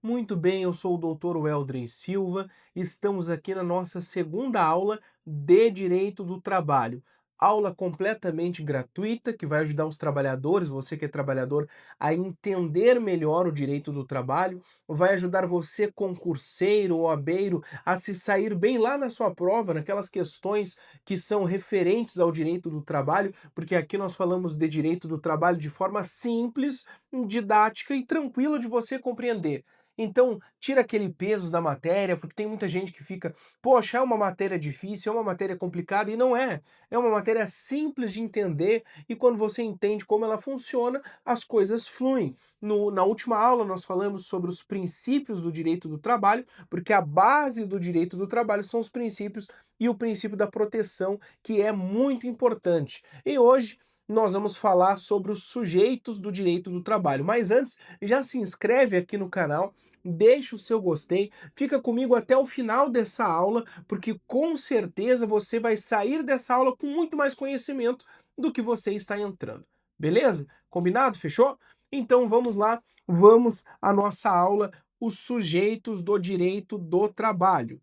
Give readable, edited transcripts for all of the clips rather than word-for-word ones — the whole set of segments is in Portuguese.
Muito bem, eu sou o Dr. Weldrey Silva. Estamos aqui na nossa segunda aula de Direito do Trabalho. Aula completamente gratuita que vai ajudar os trabalhadores, você que é trabalhador, a entender melhor o direito do trabalho, vai ajudar você, concurseiro ou abeiro, a se sair bem lá na sua prova, naquelas questões que são referentes ao direito do trabalho, porque aqui nós falamos de direito do trabalho de forma simples, didática e tranquila de você compreender. Então, tira aquele peso da matéria, porque tem muita gente que fica, poxa, é uma matéria difícil, é uma matéria complicada, e não é. É uma matéria simples de entender, e quando você entende como ela funciona, as coisas fluem. Na última aula, nós falamos sobre os princípios do direito do trabalho, porque a base do direito do trabalho são os princípios e o princípio da proteção, que é muito importante. E hoje, nós vamos falar sobre os sujeitos do direito do trabalho. Mas antes, já se inscreve aqui no canal, deixa o seu gostei, fica comigo até o final dessa aula, porque com certeza você vai sair dessa aula com muito mais conhecimento do que você está entrando. Beleza? Combinado? Fechou? Então vamos lá, vamos à nossa aula, os sujeitos do direito do trabalho.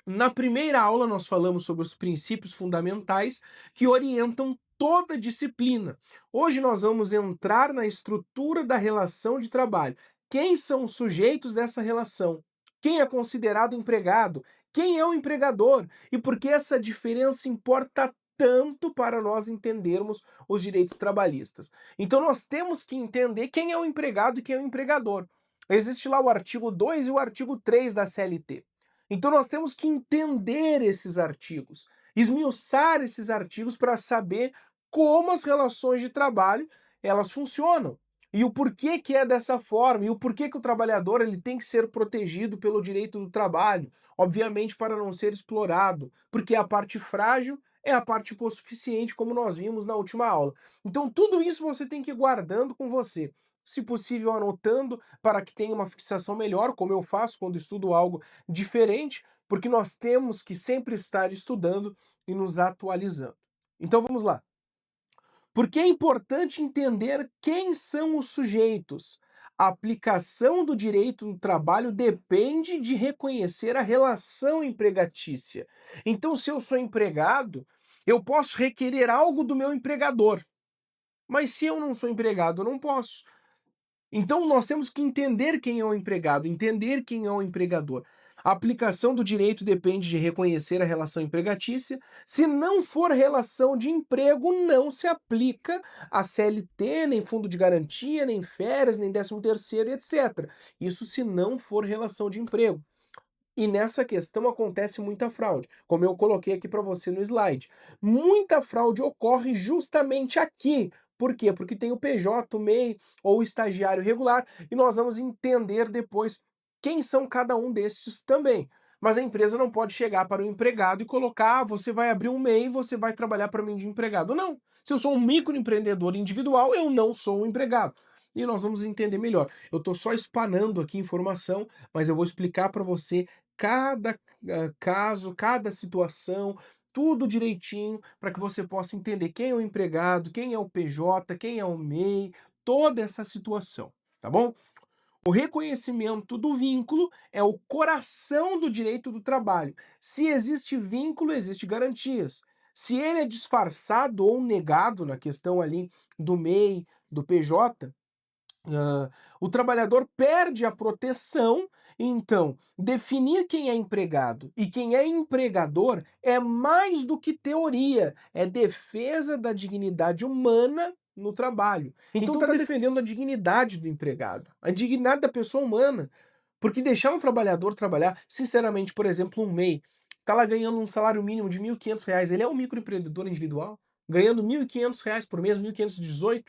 Na primeira aula, nós falamos sobre os princípios fundamentais que orientam toda a disciplina. Hoje nós vamos entrar na estrutura da relação de trabalho. Quem são os sujeitos dessa relação? Quem é considerado empregado? Quem é o empregador? E por que essa diferença importa tanto para nós entendermos os direitos trabalhistas? Então nós temos que entender quem é o empregado e quem é o empregador. Existe lá o artigo 2 e o artigo 3 da CLT. Então nós temos que entender esses artigos, esmiuçar esses artigos para saber como as relações de trabalho elas funcionam e o porquê que é dessa forma e o porquê que o trabalhador ele tem que ser protegido pelo direito do trabalho, obviamente para não ser explorado, porque a parte frágil é a parte hipossuficiente, como nós vimos na última aula. Então tudo isso você tem que ir guardando com você, se possível anotando para que tenha uma fixação melhor, como eu faço quando estudo algo diferente, porque nós temos que sempre estar estudando e nos atualizando. Então vamos lá. Porque é importante entender quem são os sujeitos. A aplicação do direito do trabalho depende de reconhecer a relação empregatícia. Então, se eu sou empregado, eu posso requerer algo do meu empregador. Mas se eu não sou empregado, eu não posso. Então nós temos que entender quem é o empregado, entender quem é o empregador. A aplicação do direito depende de reconhecer a relação empregatícia. Se não for relação de emprego, não se aplica a CLT, nem fundo de garantia, nem férias, nem 13º, etc. Isso se não for relação de emprego. E nessa questão acontece muita fraude, como eu coloquei aqui para você no slide. Muita fraude ocorre justamente aqui. Por quê? Porque tem o PJ, o MEI ou o estagiário regular, e nós vamos entender depois quem são cada um destes também. Mas a empresa não pode chegar para o empregado e colocar, você vai abrir um MEI, você vai trabalhar para mim de empregado. Não. Se eu sou um microempreendedor individual, eu não sou um empregado. E nós vamos entender melhor. Eu estou só espanando aqui informação, mas eu vou explicar para você cada caso, cada situação, tudo direitinho, para que você possa entender quem é o empregado, quem é o PJ, quem é o MEI, toda essa situação, tá bom? O reconhecimento do vínculo é o coração do direito do trabalho. Se existe vínculo, existe garantias. Se ele é disfarçado ou negado na questão ali do MEI, do PJ, o trabalhador perde a proteção, então definir quem é empregado e quem é empregador é mais do que teoria, é defesa da dignidade humana no trabalho. Então está defendendo a dignidade do empregado, a dignidade da pessoa humana, porque deixar um trabalhador trabalhar, sinceramente, por exemplo, um MEI, está lá ganhando um salário mínimo de R$ 1.500, ele é um microempreendedor individual, ganhando R$ 1.500 por mês, 1.518?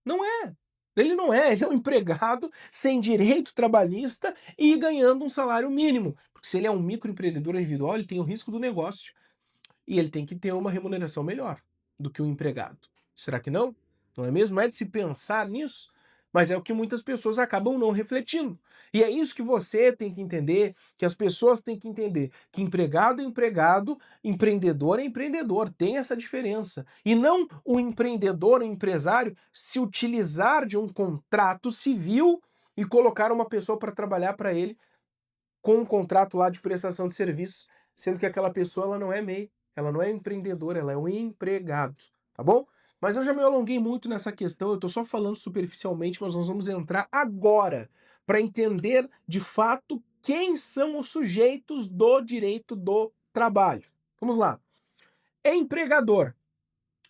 Não é. Ele é um empregado sem direito trabalhista e ganhando um salário mínimo. Porque se ele é um microempreendedor individual, ele tem o risco do negócio. E ele tem que ter uma remuneração melhor do que o empregado. Será que não? Não é mesmo? É de se pensar nisso? Mas é o que muitas pessoas acabam não refletindo. E é isso que você tem que entender, que as pessoas têm que entender, que empregado é empregado, empreendedor é empreendedor, tem essa diferença. E não o empreendedor, o empresário, se utilizar de um contrato civil e colocar uma pessoa para trabalhar para ele com um contrato lá de prestação de serviços, sendo que aquela pessoa ela não é MEI, ela não é empreendedora, ela é um empregado, tá bom? Mas eu já me alonguei muito nessa questão, eu tô só falando superficialmente, mas nós vamos entrar agora para entender de fato quem são os sujeitos do direito do trabalho. Vamos lá. Empregador.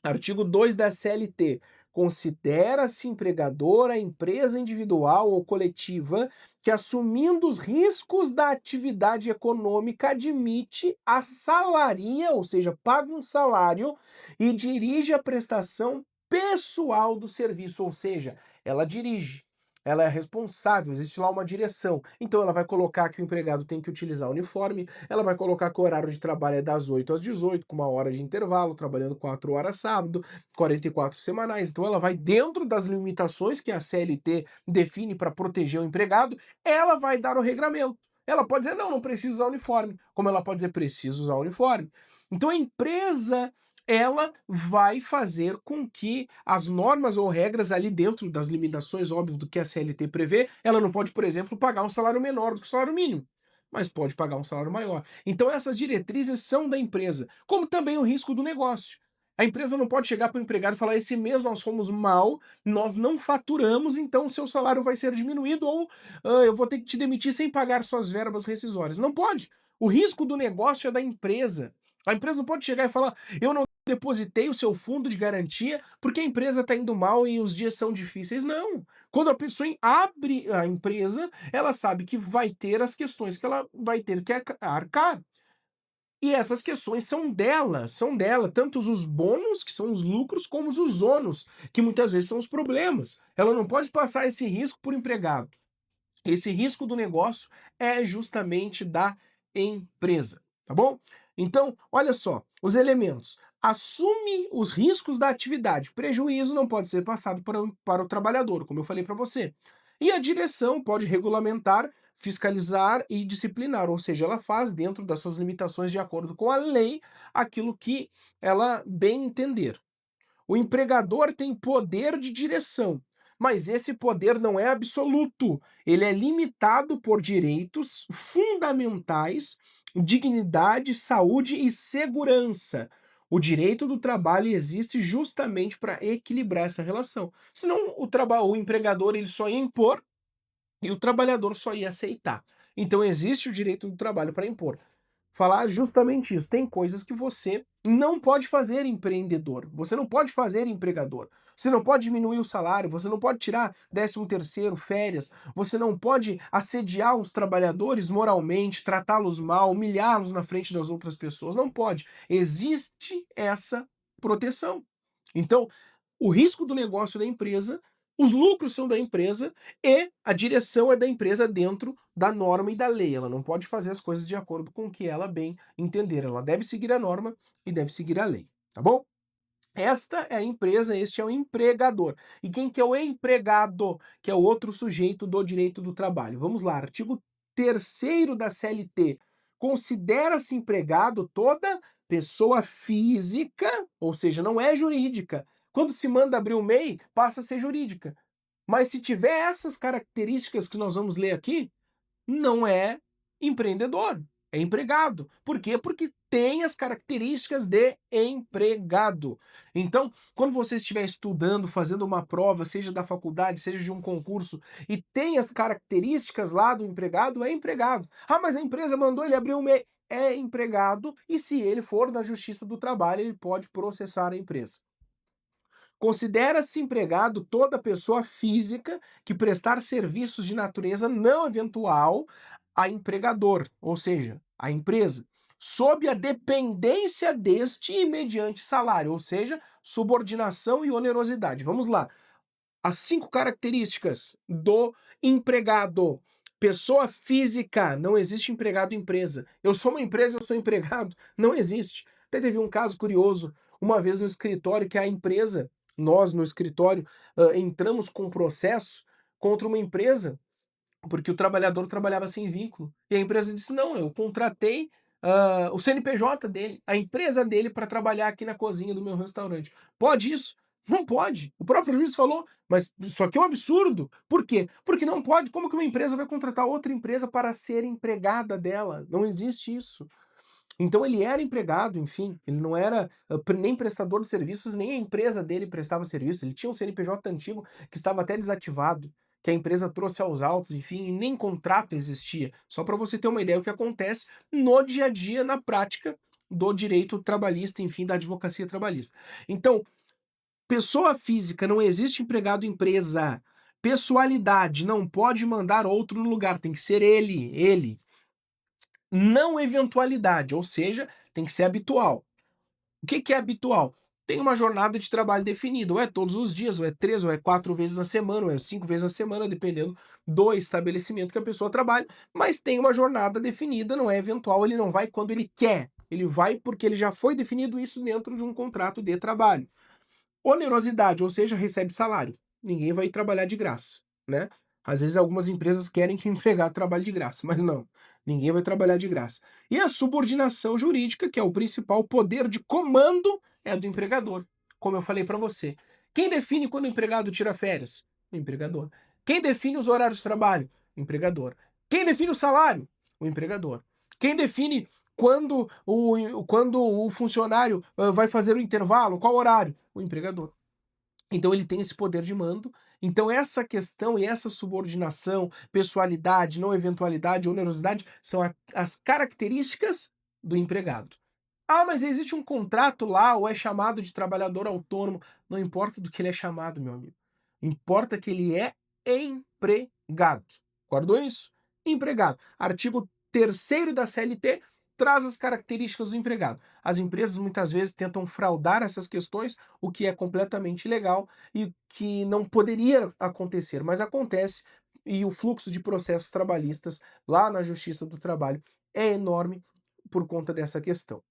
Artigo 2 da CLT. Considera-se empregador a empresa individual ou coletiva que, assumindo os riscos da atividade econômica, admite, assalaria, ou seja, paga um salário e dirige a prestação pessoal do serviço, ou seja, ela dirige. Ela é responsável, existe lá uma direção. Então ela vai colocar que o empregado tem que utilizar uniforme, ela vai colocar que o horário de trabalho é das 8 às 18, com uma hora de intervalo, trabalhando 4 horas sábado, 44 semanais. Então ela vai dentro das limitações que a CLT define para proteger o empregado, ela vai dar o regramento. Ela pode dizer, não, não preciso usar uniforme. Como ela pode dizer, preciso usar uniforme. Então a empresa ela vai fazer com que as normas ou regras ali dentro das limitações, óbvio, do que a CLT prevê, ela não pode, por exemplo, pagar um salário menor do que o salário mínimo, mas pode pagar um salário maior. Então essas diretrizes são da empresa, como também o risco do negócio. A empresa não pode chegar para o empregado e falar: esse mês nós fomos mal, nós não faturamos, então o seu salário vai ser diminuído ou eu vou ter que te demitir sem pagar suas verbas rescisórias. Não pode. O risco do negócio é da empresa. A empresa não pode chegar e falar: eu não depositei o seu fundo de garantia porque a empresa está indo mal e os dias são difíceis. Não. Quando a pessoa abre a empresa, ela sabe que vai ter as questões que ela vai ter que arcar. E essas questões são dela, tanto os bônus, que são os lucros, como os ônus, que muitas vezes são os problemas. Ela não pode passar esse risco por empregado. Esse risco do negócio é justamente da empresa, tá bom? Então, olha só, os elementos. Assume os riscos da atividade. Prejuízo não pode ser passado para o trabalhador, como eu falei para você. E a direção pode regulamentar, fiscalizar e disciplinar, ou seja, ela faz dentro das suas limitações, de acordo com a lei, aquilo que ela bem entender. O empregador tem poder de direção, mas esse poder não é absoluto. Ele é limitado por direitos fundamentais, dignidade, saúde e segurança. O direito do trabalho existe justamente para equilibrar essa relação. Senão o empregador ele só ia impor e o trabalhador só ia aceitar. Então existe o direito do trabalho para impor. Falar justamente isso. Tem coisas que você não pode fazer empreendedor, você não pode fazer empregador. Você não pode diminuir o salário, você não pode tirar 13º, férias, você não pode assediar os trabalhadores moralmente, tratá-los mal, humilhá-los na frente das outras pessoas. Não pode. Existe essa proteção. Então, o risco do negócio da empresa, os lucros são da empresa e a direção é da empresa dentro da norma e da lei. Ela não pode fazer as coisas de acordo com o que ela bem entender. Ela deve seguir a norma e deve seguir a lei, tá bom? Esta é a empresa, este é o empregador. E quem que é o empregado, que é o outro sujeito do direito do trabalho? Vamos lá, artigo 3º da CLT. Considera-se empregado toda pessoa física, ou seja, não é jurídica. Quando se manda abrir o MEI, passa a ser jurídica. Mas se tiver essas características que nós vamos ler aqui, não é empreendedor, é empregado. Por quê? Porque tem as características de empregado. Então, quando você estiver estudando, fazendo uma prova, seja da faculdade, seja de um concurso, e tem as características lá do empregado, é empregado. Ah, mas a empresa mandou ele abrir um MEI. É empregado, e se ele for da Justiça do Trabalho, ele pode processar a empresa. Considera-se empregado toda pessoa física que prestar serviços de natureza não eventual a empregador, ou seja, a empresa, sob a dependência deste e mediante salário, ou seja, subordinação e onerosidade. Vamos lá. As 5 características do empregado. Pessoa física, não existe empregado empresa. Eu sou uma empresa, eu sou empregado, não existe. Até teve um caso curioso, uma vez no escritório, que a empresa, nós no escritório, entramos com um processo contra uma empresa, porque o trabalhador trabalhava sem vínculo. E a empresa disse: não, eu contratei o CNPJ dele, a empresa dele, para trabalhar aqui na cozinha do meu restaurante. Pode isso? Não pode. O próprio juiz falou, mas isso aqui é um absurdo. Por quê? Porque não pode. Como que uma empresa vai contratar outra empresa para ser empregada dela? Não existe isso. Então ele era empregado, enfim, ele não era nem prestador de serviços, nem a empresa dele prestava serviço. Ele tinha um CNPJ antigo que estava até desativado, que a empresa trouxe aos autos, enfim, e nem contrato existia. Só para você ter uma ideia do que acontece no dia a dia, na prática do direito trabalhista, enfim, da advocacia trabalhista. Então, pessoa física, não existe empregado empresa. Pessoalidade, não pode mandar outro no lugar, tem que ser ele, ele. Não eventualidade, ou seja, tem que ser habitual. O que é habitual? Tem uma jornada de trabalho definida, ou é todos os dias, ou é 3, ou é 4 vezes na semana, ou é 5 vezes na semana, dependendo do estabelecimento que a pessoa trabalha, mas tem uma jornada definida, não é eventual, ele não vai quando ele quer, ele vai porque ele já foi definido isso dentro de um contrato de trabalho. Onerosidade, ou seja, recebe salário. Ninguém vai trabalhar de graça, né? Às vezes algumas empresas querem que o empregado trabalhe de graça, mas não, ninguém vai trabalhar de graça. E a subordinação jurídica, que é o principal poder de comando, é do empregador. Como eu falei para você. Quem define quando o empregado tira férias? O empregador. Quem define os horários de trabalho? O empregador. Quem define o salário? O empregador. Quem define quando o funcionário vai fazer o intervalo, qual horário? O empregador. Então ele tem esse poder de mando. Então essa questão e essa subordinação, pessoalidade, não eventualidade, onerosidade, são as características do empregado. Ah, mas existe um contrato lá, ou é chamado de trabalhador autônomo. Não importa do que ele é chamado, meu amigo. Importa que ele é empregado. Guardou isso? Empregado. Artigo 3º da CLT traz as características do empregado. As empresas muitas vezes tentam fraudar essas questões, o que é completamente ilegal e que não poderia acontecer, mas acontece, e o fluxo de processos trabalhistas lá na Justiça do Trabalho é enorme por conta dessa questão.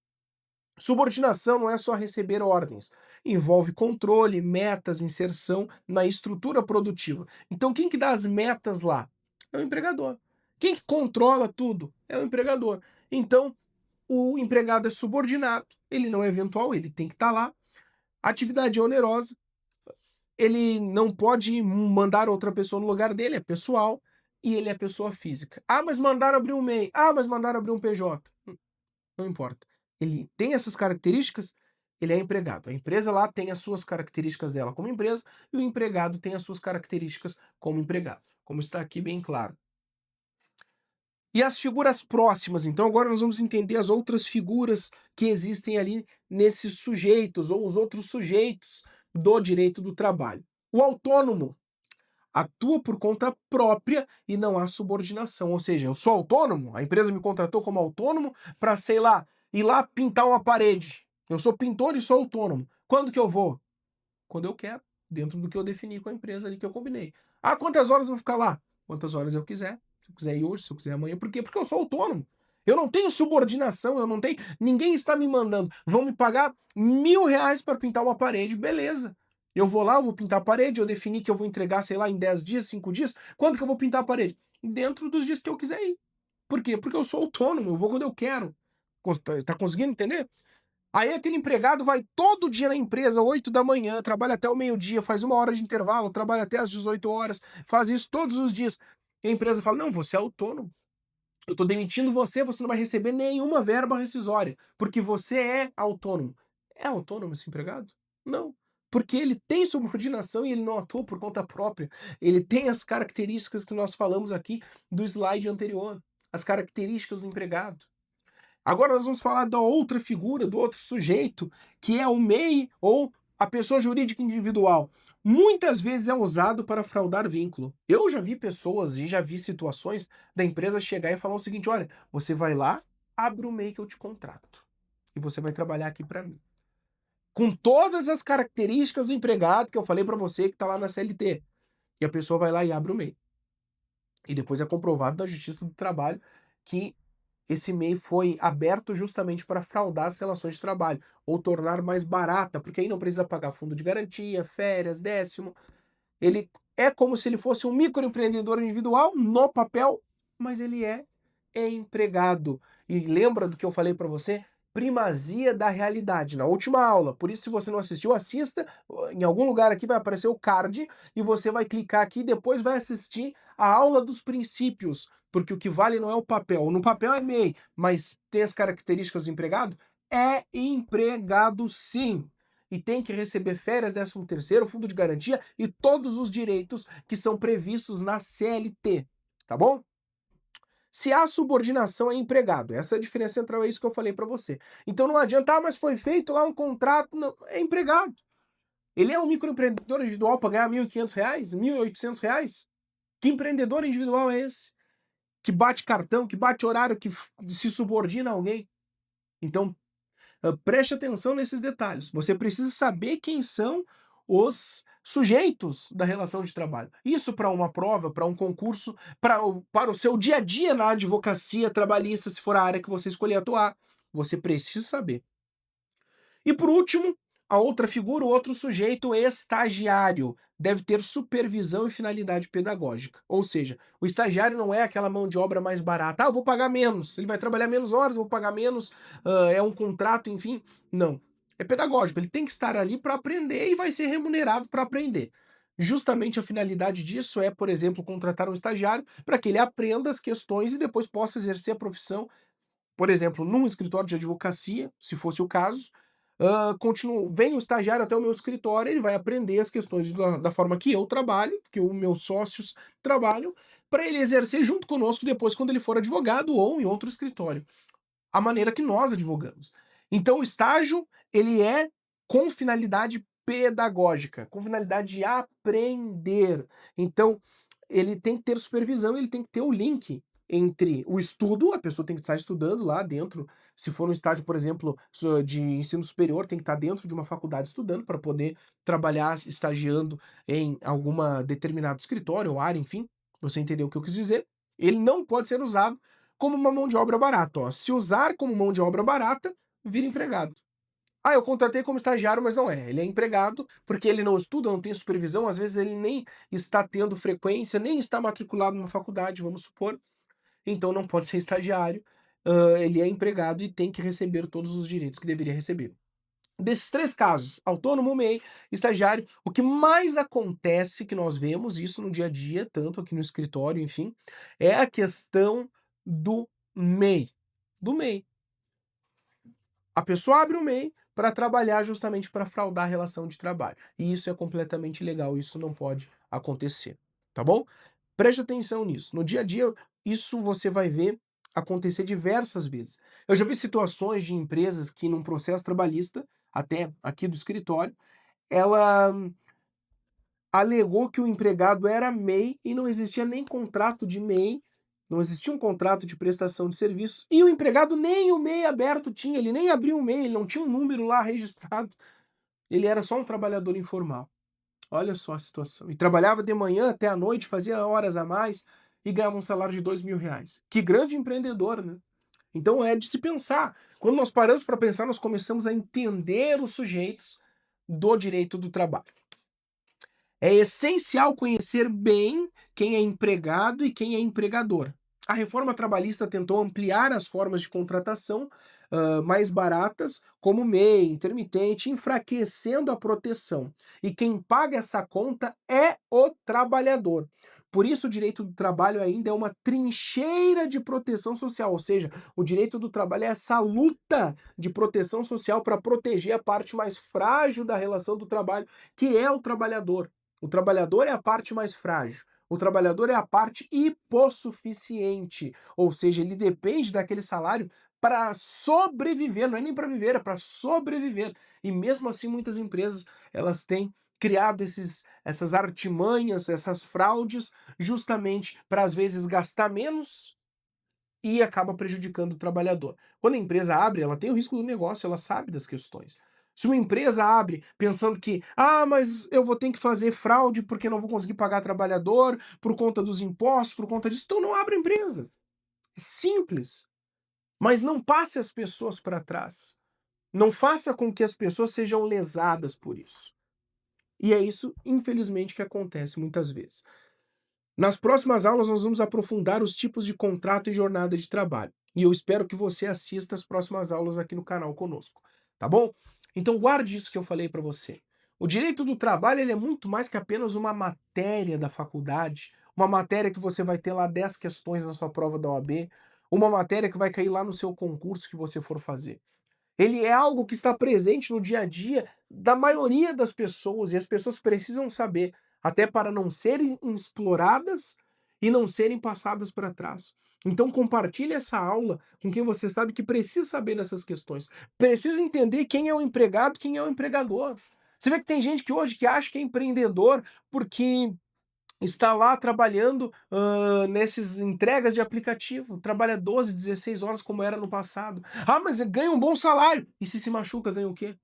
Subordinação não é só receber ordens, envolve controle, metas, inserção na estrutura produtiva. Então quem que dá as metas lá? É o empregador. Quem que controla tudo? É o empregador. Então o empregado é subordinado, ele não é eventual, ele tem que estar lá. Atividade é onerosa, ele não pode mandar outra pessoa no lugar dele, é pessoal, e ele é pessoa física. Ah, mas mandaram abrir um MEI. Ah, mas mandaram abrir um PJ. Não importa. Ele tem essas características, ele é empregado. A empresa lá tem as suas características dela como empresa e o empregado tem as suas características como empregado, como está aqui bem claro. E as figuras próximas, então agora nós vamos entender as outras figuras que existem ali nesses sujeitos ou os outros sujeitos do direito do trabalho. O autônomo atua por conta própria e não há subordinação, ou seja, eu sou autônomo, a empresa me contratou como autônomo para, sei lá, ir lá pintar uma parede. Eu sou pintor e sou autônomo. Quando que eu vou? Quando eu quero, dentro do que eu defini com a empresa ali que eu combinei. Ah, quantas horas eu vou ficar lá? Quantas horas eu quiser. Se eu quiser ir hoje, se eu quiser amanhã. Por quê? Porque eu sou autônomo. Eu não tenho subordinação, eu não tenho. Ninguém está me mandando. Vão me pagar R$ 1.000 para pintar uma parede, beleza. Eu vou lá, eu vou pintar a parede, eu defini que eu vou entregar, sei lá, em 10 dias, 5 dias. Quando que eu vou pintar a parede? Dentro dos dias que eu quiser ir. Por quê? Porque eu sou autônomo, eu vou quando eu quero. Tá conseguindo entender? Aí aquele empregado vai todo dia na empresa, 8 da manhã, trabalha até o meio-dia, faz 1 hora de intervalo, trabalha até às 18 horas, faz isso todos os dias. E a empresa fala: não, você é autônomo. Eu estou demitindo você, você não vai receber nenhuma verba rescisória, porque você é autônomo. É autônomo esse empregado? Não. Porque ele tem subordinação e ele não atua por conta própria. Ele tem as características que nós falamos aqui do slide anterior. As características do empregado. Agora nós vamos falar da outra figura, do outro sujeito, que é o MEI ou a pessoa jurídica individual. Muitas vezes é usado para fraudar vínculo. Eu já vi pessoas e já vi situações da empresa chegar e falar o seguinte: olha, você vai lá, abre o MEI que eu te contrato. E você vai trabalhar aqui para mim. Com todas as características do empregado que eu falei para você que está lá na CLT. E a pessoa vai lá e abre o MEI. E depois é comprovado da Justiça do Trabalho que esse MEI foi aberto justamente para fraudar as relações de trabalho ou tornar mais barata, porque aí não precisa pagar fundo de garantia, férias, décimo. Ele é como se ele fosse um microempreendedor individual no papel, mas ele é empregado. E lembra do que eu falei para você? primazia da realidade, na última aula. Por isso, se você não assistiu, assista. Em algum lugar aqui vai aparecer o card e você vai clicar aqui e depois vai assistir a aula dos princípios, porque o que vale não é o papel. No papel é MEI, mas tem as características do empregado? É empregado sim. E tem que receber férias, 13º, fundo de garantia e todos os direitos que são previstos na CLT, tá bom? Se há subordinação é empregado. Essa é a diferença central, é isso que eu falei para você. Então não adianta, mas foi feito lá um contrato, não, é empregado. Ele é um microempreendedor individual para ganhar R$ 1.500, R$ 1.800? Que empreendedor individual é esse? Que bate cartão, que bate horário, que se subordina a alguém? Então, preste atenção nesses detalhes. Você precisa saber quem são os sujeitos da relação de trabalho. Isso para uma prova, para um concurso, para o seu dia a dia na advocacia trabalhista, se for a área que você escolher atuar. Você precisa saber. E por último, a outra figura, o outro sujeito estagiário, deve ter supervisão e finalidade pedagógica. Ou seja, o estagiário não é aquela mão de obra mais barata. Ah, eu vou pagar menos, ele vai trabalhar menos horas, eu vou pagar menos, é um contrato, enfim. Não. É pedagógico, ele tem que estar ali para aprender e vai ser remunerado para aprender. Justamente a finalidade disso é, por exemplo, contratar um estagiário para que ele aprenda as questões e depois possa exercer a profissão, por exemplo, num escritório de advocacia, se fosse o caso, vem o estagiário até o meu escritório, ele vai aprender as questões da forma que eu trabalho, que os meus sócios trabalham, para ele exercer junto conosco depois quando ele for advogado ou em outro escritório, a maneira que nós advogamos. Então o estágio, ele é com finalidade pedagógica, com finalidade de aprender. Então, ele tem que ter supervisão, ele tem que ter o link entre o estudo, a pessoa tem que estar estudando lá dentro, se for um estágio, por exemplo, de ensino superior, tem que estar dentro de uma faculdade estudando para poder trabalhar estagiando em alguma determinado escritório ou área, enfim, você entendeu o que eu quis dizer. Ele não pode ser usado como uma mão de obra barata. Ó. Se usar como mão de obra barata, vira empregado. Ah, eu contratei como estagiário, mas não é. Ele é empregado porque ele não estuda, não tem supervisão, às vezes ele nem está tendo frequência, nem está matriculado numa faculdade, vamos supor. Então não pode ser estagiário. Ele é empregado e tem que receber todos os direitos que deveria receber. Desses três casos, autônomo, MEI, estagiário, o que mais acontece, que nós vemos isso no dia a dia, tanto aqui no escritório, enfim, é a questão do MEI. Do MEI. A pessoa abre o MEI para trabalhar justamente para fraudar a relação de trabalho. E isso é completamente ilegal, isso não pode acontecer, tá bom? Preste atenção nisso. No dia a dia, isso você vai ver acontecer diversas vezes. Eu já vi situações de empresas que num processo trabalhista, até aqui do escritório, ela alegou que o empregado era MEI e não existia nem contrato de MEI, não existia um contrato de prestação de serviços, e o empregado nem o MEI aberto tinha, ele nem abriu o MEI, ele não tinha um número lá registrado, ele era só um trabalhador informal. Olha só a situação. E trabalhava de manhã até à noite, fazia horas a mais e ganhava um salário de R$ 2.000. Que grande empreendedor, né? Então é de se pensar. Quando nós paramos para pensar, nós começamos a entender os sujeitos do direito do trabalho. É essencial conhecer bem quem é empregado e quem é empregador. A reforma trabalhista tentou ampliar as formas de contratação mais baratas, como MEI, intermitente, enfraquecendo a proteção. E quem paga essa conta é o trabalhador. Por isso, o direito do trabalho ainda é uma trincheira de proteção social, ou seja, o direito do trabalho é essa luta de proteção social para proteger a parte mais frágil da relação do trabalho, que é o trabalhador. O trabalhador é a parte mais frágil. O trabalhador é a parte hipossuficiente, ou seja, ele depende daquele salário para sobreviver, não é nem para viver, é para sobreviver. E mesmo assim, muitas empresas elas têm criado essas artimanhas, essas fraudes, justamente para às vezes gastar menos e acaba prejudicando o trabalhador. Quando a empresa abre, ela tem o risco do negócio, ela sabe das questões. Se uma empresa abre pensando que, mas eu vou ter que fazer fraude porque não vou conseguir pagar trabalhador por conta dos impostos, por conta disso, então não abre a empresa. É simples. Mas não passe as pessoas para trás. Não faça com que as pessoas sejam lesadas por isso. E é isso, infelizmente, que acontece muitas vezes. Nas próximas aulas, nós vamos aprofundar os tipos de contrato e jornada de trabalho. E eu espero que você assista as próximas aulas aqui no canal conosco, tá bom? Então guarde isso que eu falei para você. O direito do trabalho ele é muito mais que apenas uma matéria da faculdade, uma matéria que você vai ter lá 10 questões na sua prova da OAB, uma matéria que vai cair lá no seu concurso que você for fazer. Ele é algo que está presente no dia a dia da maioria das pessoas e as pessoas precisam saber, até para não serem exploradas e não serem passadas para trás. Então compartilhe essa aula com quem você sabe que precisa saber dessas questões. Precisa entender quem é o empregado, quem é o empregador. Você vê que tem gente que hoje que acha que é empreendedor porque está lá trabalhando, nesses entregas de aplicativo, trabalha 12, 16 horas como era no passado. Ah, mas ganha um bom salário. E se machuca, ganha o quê?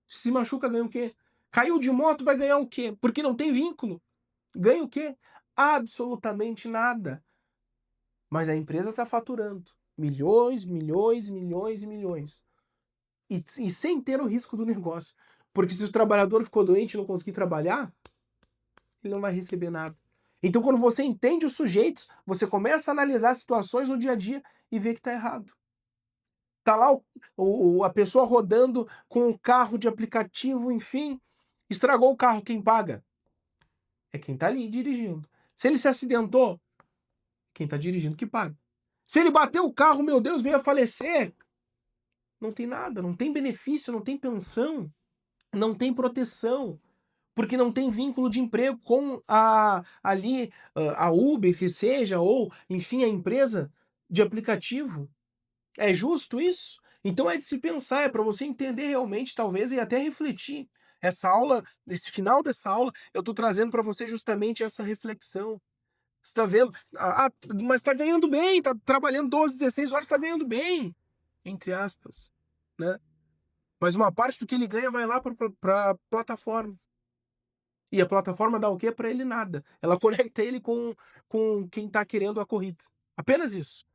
Se machuca, ganha o quê? Caiu de moto, vai ganhar o quê? Porque não tem vínculo. Ganha o quê? Absolutamente nada. Mas a empresa está faturando milhões, milhões, milhões e milhões. E sem ter o risco do negócio. Porque se o trabalhador ficou doente e não conseguir trabalhar, ele não vai receber nada. Então, quando você entende os sujeitos, você começa a analisar situações no dia a dia e vê que está errado. Tá lá a pessoa rodando com o carro de aplicativo, enfim, estragou o carro, quem paga? É quem está ali dirigindo. Se ele se acidentou, quem está dirigindo que paga. Se ele bateu o carro, meu Deus, veio a falecer, não tem nada, não tem benefício, não tem pensão, não tem proteção. Porque não tem vínculo de emprego com a Uber que seja, ou enfim, a empresa de aplicativo. É justo isso? Então é de se pensar, é para você entender realmente, talvez, e até refletir. Essa aula, esse final dessa aula, eu estou trazendo para você justamente essa reflexão. Você está vendo? Mas está ganhando bem, está trabalhando 12, 16 horas, está ganhando bem, entre aspas, né? Mas uma parte do que ele ganha vai lá para a plataforma. E a plataforma dá o quê para ele? Nada. Ela conecta ele com quem está querendo a corrida. Apenas isso.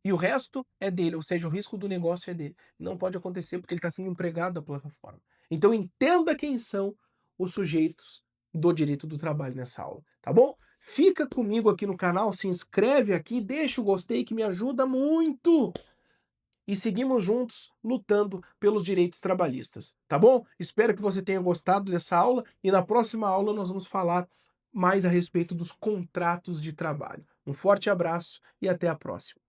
E o resto é dele, ou seja, o risco do negócio é dele. Não pode acontecer porque ele está sendo empregado da plataforma. Então entenda quem são os sujeitos do direito do trabalho nessa aula, tá bom? Fica comigo aqui no canal, se inscreve aqui, deixa o gostei que me ajuda muito e seguimos juntos lutando pelos direitos trabalhistas, tá bom? Espero que você tenha gostado dessa aula e na próxima aula nós vamos falar mais a respeito dos contratos de trabalho. Um forte abraço e até a próxima.